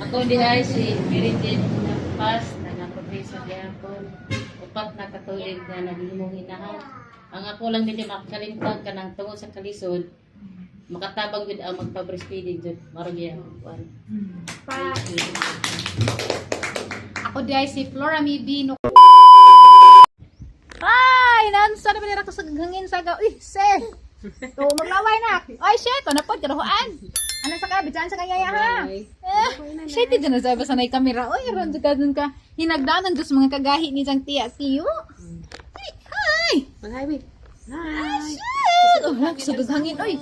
Ako di ay si Meridian Pas na naprogresa diyan ko. Upat na katuig na naghimong hinahan. Ang ako lang hindi makakalimtang ka ng tungod sa kalisod. Makatabang gud ang magpa-breastfeeding jud. Maro gyud kuan. Pa. Ako di ay si Flora Mibino. Ay, nansa na ba ko sa hangin sa gaw. Uy, se. To maglaway na. Ay, shit, to napod karuhan. Ano sa ka bitan sa kaya ha? Shit, di na sa sanay kamera. Oy, ron ka dun ka. Hinagdanan dos mga kagahi ni jang tiya tiyo. Ay. Mag-highway. Hi. Shit. Oh, nagsugod hangin. Oy.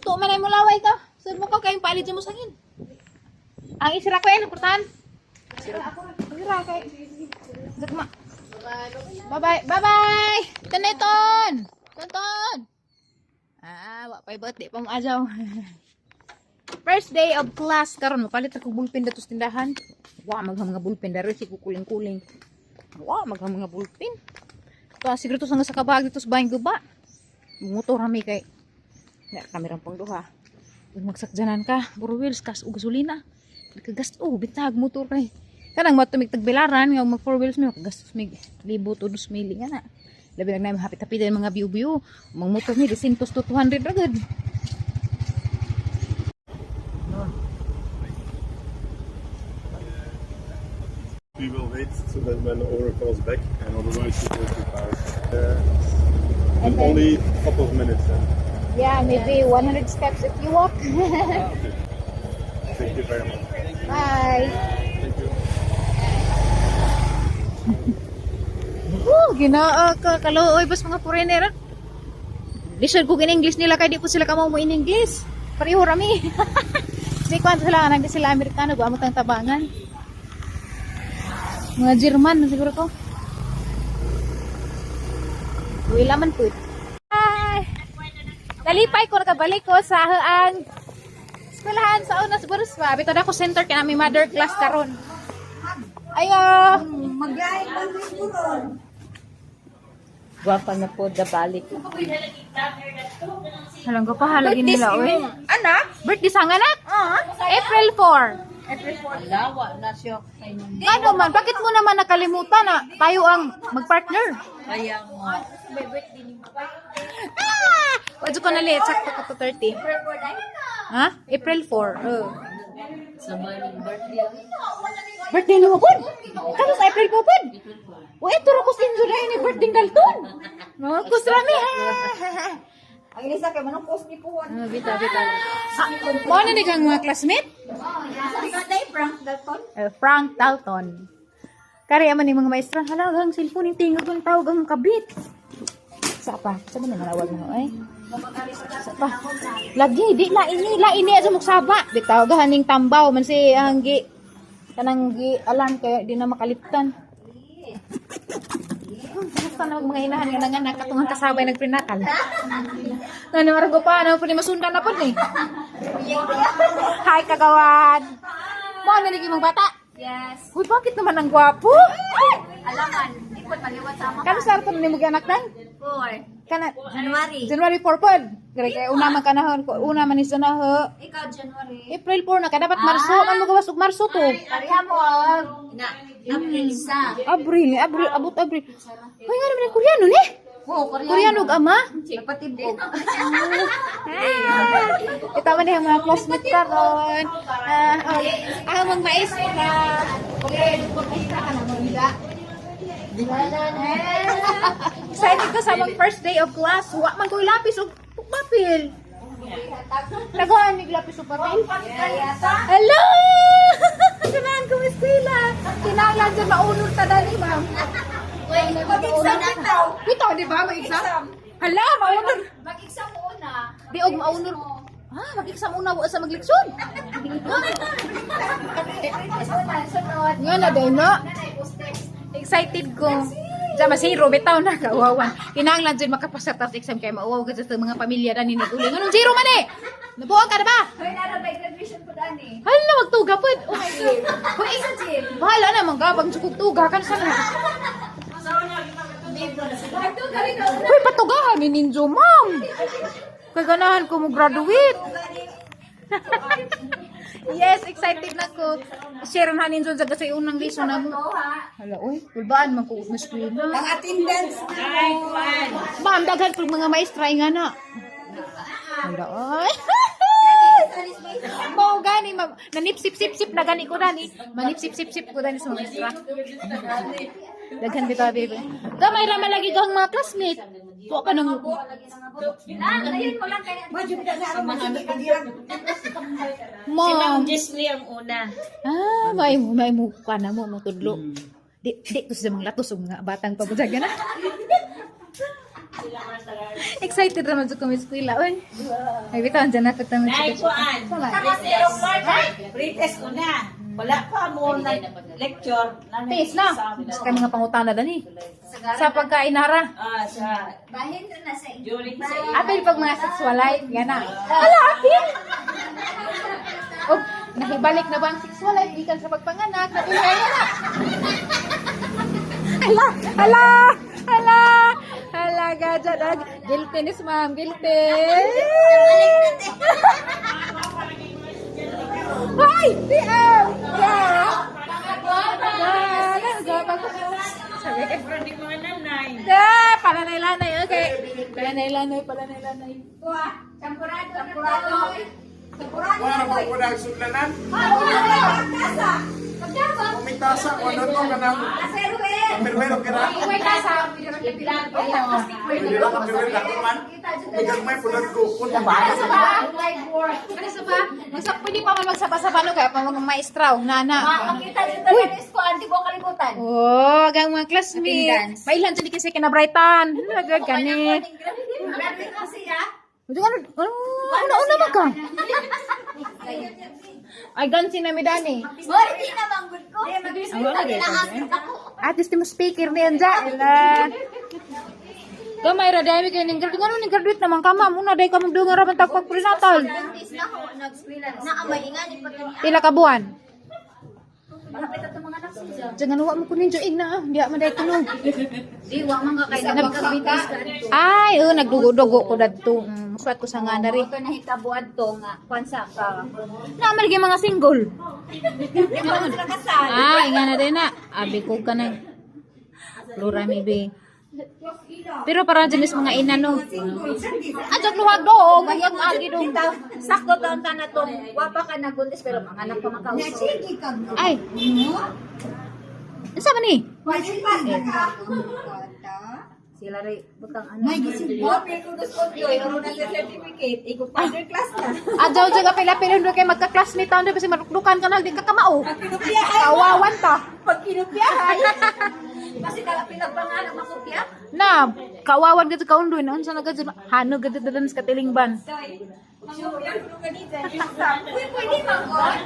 To man ay mo laway to. Sud mo ko kayong palit mo sangin. Ang isira ko yan, portahan. Isira kay. Dagma. Bye-bye. Bye-bye. Toniton. Tonton. Wa pay birthday pa mo ajaw. First day of class karon mapalit ako bulpen datos tindahan. Wa magham nga bulpen daro si kukuling-kuling. Wa magham nga bulpen. To siguro to sa kabag dito sa bahay guba. Motor rami kay. Ya kamerang pang duha. Kung magsakjanan ka, puro wheels kas og gasolina. Nagkagasto bitag motor kay. Kanang matumig tagbilaran nga mag 4 wheels mo kagastos mig 1,000 to 2,000 nga na. Labi lang na hapit-hapit ang mga view-view. Mga motor ni 100 to 200 agad. We will wait so that when the owner calls back, and otherwise we go too fast. And then- Only a couple of minutes then. Yeah, maybe 100 steps if you walk. Thank you very much. Bye. Thank you. Ginaa ka kalooy bas mga foreigner. Lisod ko in English nila kay di po sila kamo mo in English. Pareho rami. Di kwan sila nang di sila Amerikano go amot ang tabangan. Mga German siguro ko. Uy laman po. Hi. Nalipay ko nakabalik ko sa ang eskwelahan sa una siguro sa bitaw na ko center kay nami mother class karon. Ayo. Mag-ay pa rin ron. Guwapa na po da balik. Halang ko pa halagin nila oy. Anak? Birthday sang anak? April 4. Lawa na siya. Ano man, bakit mo naman nakalimutan na tayo ang magpartner? Kaya mo. Wadyo ko na liit, sakto ko to 30. Ha? April 4. Sa maning birthday. Birthday mo po? Kano sa April po po? O ito ro ko sinjo na ni birthday dalton. No, kusrami ha. Ang isa kay manong post ni Kuwan. Bita. Mo na ni kang mga classmate? Sa day prank daton. Frank Dalton. Kari man ni mga maestra, halagang cellphone ni tingog ng tawag ang kabit. Sa pa, sa man nawag mo ay. Sa pa. Lagi di la ini aja muksaba. Bitaw gahaning tambaw man si hanggi kanang gi alam kaya di na makaliptan. Basta na mga inahan nga nanganak katong kasabay nagprenatal. Ano margo pa ano pud masundan na pud ni. Hi kagawan. Mo na lagi mong bata? Yes. Uy, bakit naman ang gwapo? Alaman, ikot maliwat sa mga. Kano sa ato ni mo anak nang? 4 Kana January. January 4 pod. Kaya una man kanahon ko, una man is na Ikaw January. April 4 na ka dapat Marso, man mo gawas og Marso to. Pareha mo. Na, April isa. Abril, abot Abril. Hoy nga naman Koreano ni. Oh, Koreano og ama. Napatibog. Ito man yung mga classmate karon. Ang mga maestra. Excited ko sa mga first day of class. Wa man ko'y lapis o papel. Nagawa ni lapis o papel. Hello! Ganahan ko eskwela. Kinahanglan dyan maunod ta dali, ma'am. Mag-exam na daw. Ito, di ba? Mag-exam? Hala, maunod. Mag-exam mo na. Di og maunod. Mag-exam una wa sa magleksyon. Nga na day no. Excited ko. Sama si Robert na kawawan. Kinahanglan dyan makapasa ta sa exam kay mauwaw ka sa mga pamilya dani ni uling. Anong zero man eh? Nabuo ka na ba? Hoy, nara may graduation po dani. Hala, magtuga po. Oh my God. Hoy, bahala na, manggabang sukog tuga kan sana. Hoy, patugahan ni Ninjo, ma'am. Kaganahan ko mo graduate. Yes, excited na ko. Share na ninyo sa kasi unang lesson na mo. Hala, uy, kulbaan man ko mas school na. Ang attendance Ma'am, daghan pag mga maestra nga na. Hala, ay. Mo gani, nanipsip-sip-sip na gani ko dani. Manipsip-sip-sip ko dani sa mga maestra. Daghan bitaw, baby. Gamay ra malagi kang mga classmate. Tuwa ka nang... Ayun mo lang kaya. Mom. Jesly ang una. Ah, may mukha na mo, matudlo. Di to sa mga latos nga batang pabujaga na. Excited naman sa kami eskwela. Ay, bitaw, andyan na kita mo. Ay, kuan. Pretest una. Wala pa mo na lecture. Taste na. Sa kami mga pangutana dani. Sa pagkainara. Sa Bahin na sa inyo. during sa Apil pag mga sexual life, yan na. Hala, apil! O, nahibalik na ba ang sexual life? Ikan sa pagpanganak, napilay na. Hala, gadget. Guilty ni ma'am, guilty. Hoy! Diaw! Sabi ka. hindi mga nanay. Palanay-lanay, okay. Palanay-lanay. Champurado. Wala ko na sudlanan. Kasa. Kumitasa ko na to kanang Aseruin. pero kira. Uy, kasa. Pwede lang ka pero ako man. Bigang may pulan ko kun Ano sa ba? Pwede pa man magsapa-sapa no kaya pa mga maestra o nana. Makita dito sa school, hindi ko kalimutan. Oh, gang mga classmates. Mailan dyan kasi kinabrightan. Nagag gani. Marami kasi ya. Ano ka? Ay, gansi na mi dani. Boy, hindi naman good ko. Ang wala dito. At least mo speaker niyan dyan. Gamay ra dahil kayo ning graduate naman ka ma'am. Una dahil ka magdungan ra bantag pag prenatal. Is na ako nag-school na amay ingani pa kani. Pila ka buwan? Malapit ato mga anak siya. Jangan wa mo kunin jo igna. Di man dahil tulog. Di wa man ka kay nagkabitas ka. Ay, nagdugo-dugo ko dadto. Suwat ko sa nga na rin. Ito na hitabuan to nga kwansa ka. Naman lagi mga single. Di ba sila kasal? Nga na rin na. Abi ko ka na. Flora maybe. Pero para dyan is mga ina no. Adjak luwag do. Mayag agi do. Sakto taon ka na to. Wa pa ka naguntis pero mga anak pa makausap. Ay. Ano ba ni? Sila rin butang ano. May gisibot. May kudos ko yun. Iro na sa certificate. Iko partner class na. Adjaw dyan ka pila-pila doon kayo magka-classmate taon doon kasi marukdukan ka na. Di ka kamao. Kawawan ta. Pag kinupyahay. Kasi kalapilag pa nga na makupya. Na, kawawan ka sa kaundoy. Noon sa nagad hano gad dalan sa katilingban. Makupya ko ganito. Uy, pwede mag-on.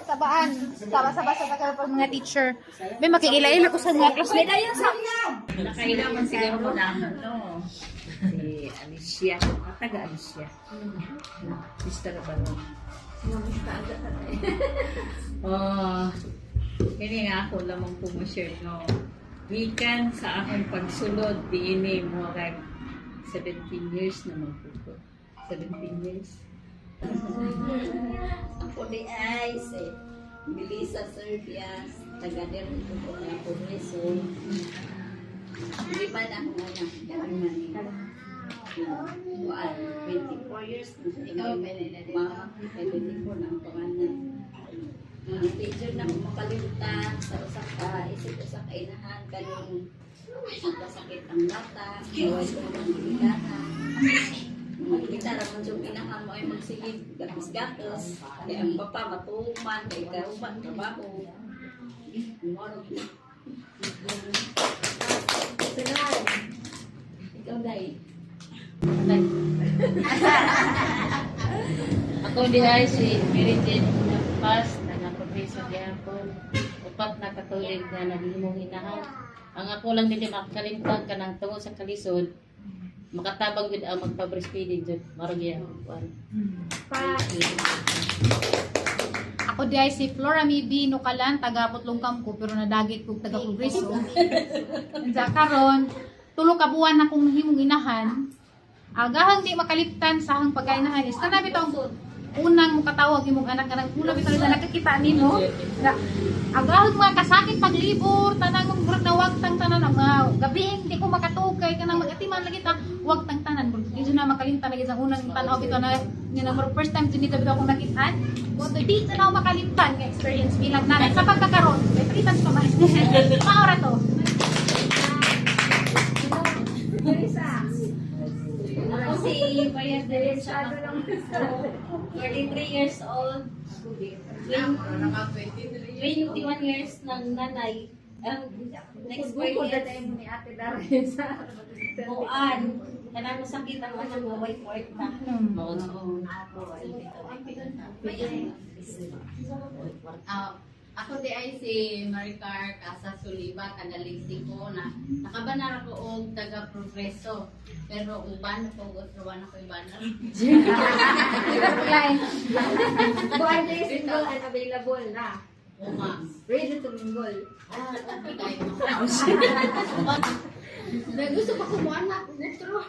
Sabaan. Saba-saba pag mga teacher. May makikilala ko sa mga classmate. Pwede yun sa Nakailangan siguro mo na ano. Si Alicia. Taga Alicia. Sister ba no? Kini nga ako lamang pumashare no. Gikan sa akong pagsulod diini mo kay 17 years na magpupo. 17 years. Ako di ay si Melissa Serbias, taga-der ito po na Progreso. Di ba na ako nga daan Manila. 24 years na mama, 24 na ang pangalan. Teacher na kung makalimutan sa usak isip usak kainahan kaning nagkasakit ang mata, gawin ko ng biliganan. Kita naman yung inahan mo ay magsigig, gatos-gatos. Kaya ang papa matuman, kaya karuman, trabaho. Ikaw, Day. Ako di ay si Mary Jane Pas, nag-professor gyapon. Upat na katuig na naghimong inahan. Ang ako lang hindi makakalimtang ka ng tungod sa kalisod. Makatabang gud ang magpa-breastfeeding jud marag gyapon. Ako di ay si Flora Mibi Nukalan, taga Putlong ko pero nadagit ko taga Progreso. Sa karon, tulo ka buwan na kong himong inahan. Agahang di makaliptan sa hang pagkainahan is kanabi tong unang mo katawag imong anak kanang una bitaw na nakakita nimo. Agahang mga kasakit paglibor tanang mong murag nawagtang tanan ang gabi hindi ko makatugay kanang magatiman lagi ta wagtang tanan kun di na makalimtan lagi sa unang tanaw bitaw na first time dinito bitaw akong nakitaan. Kung di na ako makalimtan nga experience bilang nanay sa pagkakaroon. May palitan pa ba? Maora to. Ako si Bayas Derechado lang. 43 years old. 21 years ng nanay. Next birthday ni Ate Darius. Buwan. Kanang sakit ang anak mo, may kwarta. Ako di ay si Maricar Casa Suliba, kanalising ko na nakabanar ako og taga Progreso. Pero uban ko utrawan ako ibanar. Buwan day single and available na. Uma. Ready to mingle. Kay mo. Gusto pa ko mo anak, utro.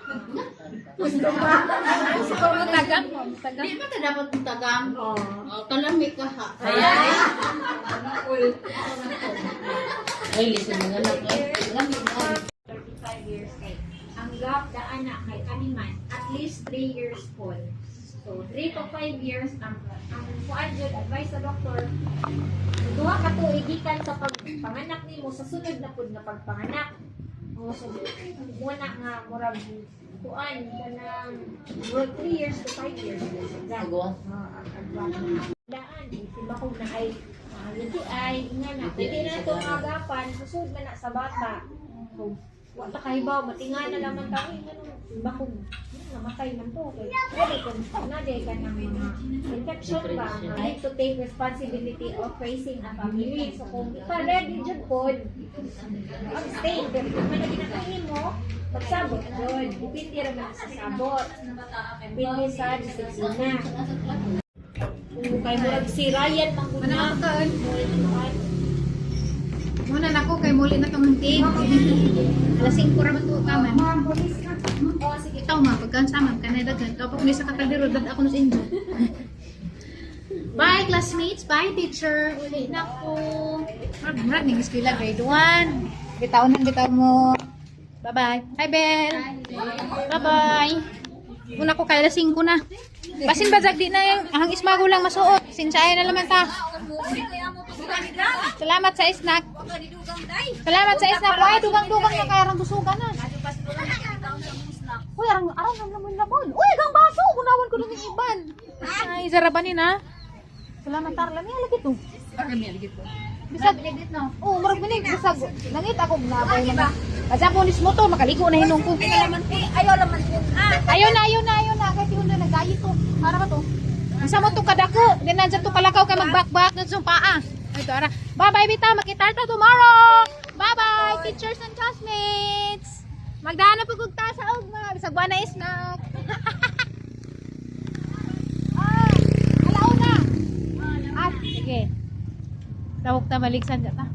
Gusto ba? Gusto ko mo tagang. Di ba ka dapat tagang? Kalami ka ha. Ay, listen mga anak. Lamig na. 35 years kay. Ang gap da anak kay kaniman at least 3 years old. So 3 to 5 years ang kuan jud advice sa doktor. Duha ka tuig gikan sa pagpanganak nimo sa sunod na pud na pagpanganak. O so muna nga murag kuan kanang 3 years to 5 years. Agaw. Daan si bakog na ay UTI nga na pwede na ito agapan susud man na sa bata. So wala kahibaw matinga na lamang tayo bakog namatay man to kay pwede kung naday ka ng mga infection ba nga need to take responsibility of raising a family. So kung ipa-ready dyan po abstain pero kung man ginakahimo pagsabot doon dipindi raman sa sabot dipindi sa disiplina. Kung kayo murag si Ryan mangguna Muna na ko kay muli na tong hunting. Alas 5 ra man to kaman. Oh sige taw ma pagkan sama kanay dagan. Kapag ni sa katadiro dad ako nos injo. Bye classmates, bye teacher. Uli na ko. Murag ning eskwela grade 1. Bitaw mo. Bye-bye. Hi Bel. Bye-bye. Muna ko kay alas 5 na. Basin ba di na yung ang ismago lang masuot. Sinsaya na naman ta. Salamat sa snack. Salamat sa snack. Ay, dugang-dugang na kaya rang busugan na. Uy, arang naman labon. Uy, gang baso. Kunawan ko lang yung iban. Ay, zarabanin ha. Salamat tarla. May halagit to. Bisag. Oo, marag minig. Bisag. Langit ako gnabay naman. Basta pulis mo to. Makaligo na hinong ko. Ayaw laman po. Ayaw na. Kahit yun na nagayit to. Para ba to? Isa mo to kadako. Hindi na dyan to kalakaw kay magbak-bak na sa paa. Ito, ara. Bye-bye, Bita. Makita ta tomorrow. Bye-bye, teachers and classmates. Magdaan na pagod ta sa ugma. Bisag ba na snack. Alauna. Sige. Tawag ta maligsan ta.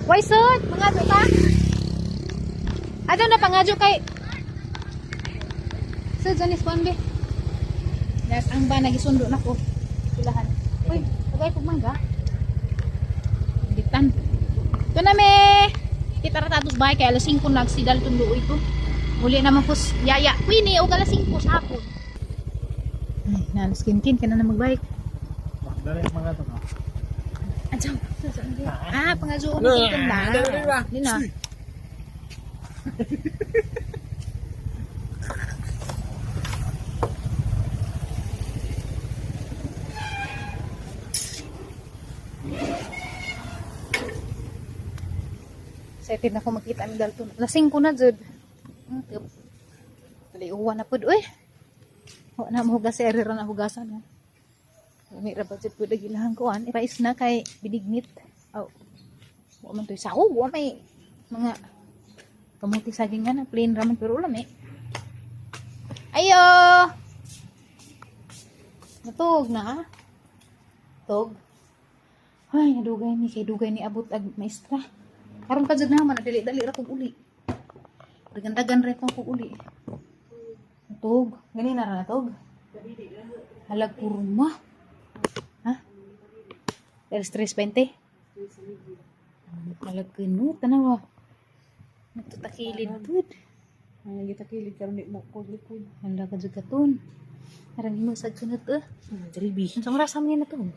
Why sud? Mangadyo ka? Adyo na pangadyo kay Sud, Janis Pambe. Das ang ba nagisundo na ko. Silahan. Uy, tagay pug mangga. Ditan. Ito na me. Kita ratatos bahay kay alas 5 nagsidal tundo ito. Muli naman po yaya. Queenie og alas 5 sa hapon. Ay, nalaskinkin ka na magbalik. Direct mga to ka. Adyo. Pangadyo na kintin na. Di na. Excited na ako makita ang Dalton. Lasing ko na, Jud. Dali-uwa na po, uy. Huwag na mahugas sa erira na hugasan. May rabat, Jud po, dagilahan ko. Irais na kay binignit. Oh. Huwag man ito isa. Oh, may mga kamuti saging nga na. Plain ramen, pero ulam eh. Ayo! Natug na, ha? Tug. Ay, nadugay ni. Kay dugay ni abot ag maestra. Karon pa jud naman dali-dali ra kog uli. Dagan-dagan ra kog uli. Natog, gani na ra natog. Halag kurma. Ha? Alas 3:20. Halag kuno tanawa. Nagtutakilid pud. Ang kita kilid karon di mo ko likod. Halag ka jud katon. Arang himo sad kunot Jalebi. Unsa oras sa man natog?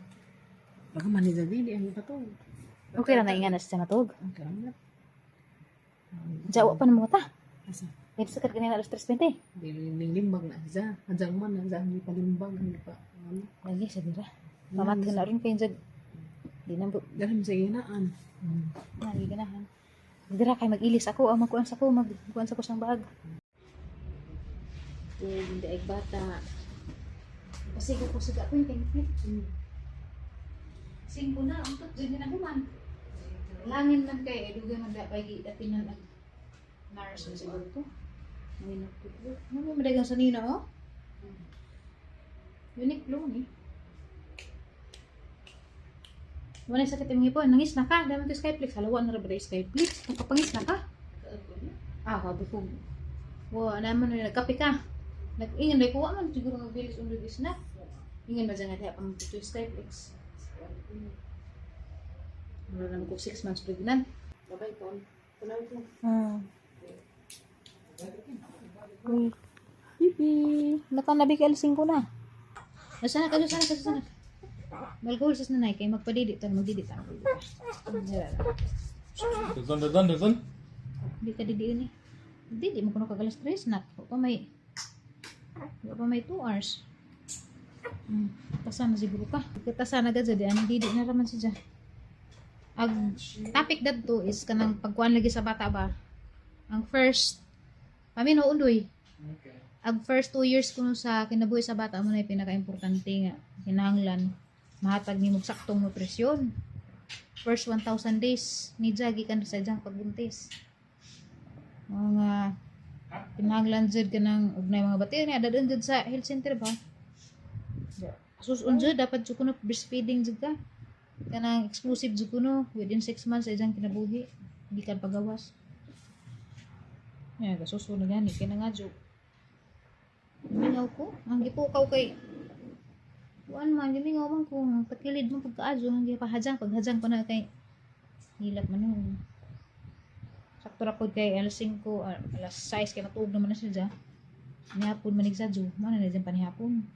Baka man ni dili ang pa to. Okay ra na ingan na siya natog. Ang karam. Jawa pa na mo ta. Asa? Dito sa kanina alas 3:20. Dili ning limbag na siya. Adjang man na sa ni palimbag ang pa. Lagi sa dira. Mamat ka na rin kayo dyan. Di na bu. Dalam sa inaan. Lagi ganahan. Dira kay mag-ilis ako. Magkuhan sa ko. Magkuhan sa ko siyang bag. Hindi ay bata. Kasi ko siga ko yung tingkit. Singko na. Ang tot dyan na human. Langin man kay. Edugay man pagi datinan ang nurse na siguro ko. May nagtuto. Ano may madagang sa nina oh? Uniqlo ni. Wala sakit yung ipon. Nangis na ka. Dami ito Skyflix. Halawa na rin Skyflix. Nakapangis na ka. Sabi ko. Wow, naman na nagkape ka. Nag-ingan na kuha man. Siguro magbilis umribis na. Ingan ba dyan nga pang ito Skyflix. Wala naman ko 6 months pregnant. Babay ton. Tunaw ko. Pipi. Nakanabi ka alas 5 na. Sana ka. Malgol sa nanay kay magpadidi ta magdidi ta. Dun. Di ka didi ni. Didi mo kuno kag alas 3 na. Wa pa may 2 hours. Tasana siguro ka. Tasana gad jadi ani didi na raman siya. Ang topic dadto is kanang pagkuan lagi sa bata ba. Ang first pamin undoy. Ang first 2 years kuno sa kinabuhi sa bata mo na pinaka-importante nga kinahanglan mahatag nimo saktong nutrisyon. First 1,000 days ni jagi kan sa jang pagbuntis. Mga kinahanglan jud kanang ugnay mga bata ni adadon jud sa health center ba. Susun jud dapat jud kuno breastfeeding jud ka. Kanang exclusive jud kuno within 6 months sa jang kinabuhi. Di kan pagawas. Ya, kasuso na gani kay nga jud. Mingaw ko, ang gipukaw kay kuan man gimingaw man kung takilid mo pagkaajo ang gipahajang paghajang pa na kay hilap man yun. Sakto ra pod kay alas 5 alas 6 kay matug naman na siya. Nihapon man igsadyo, man na dyan panihapon.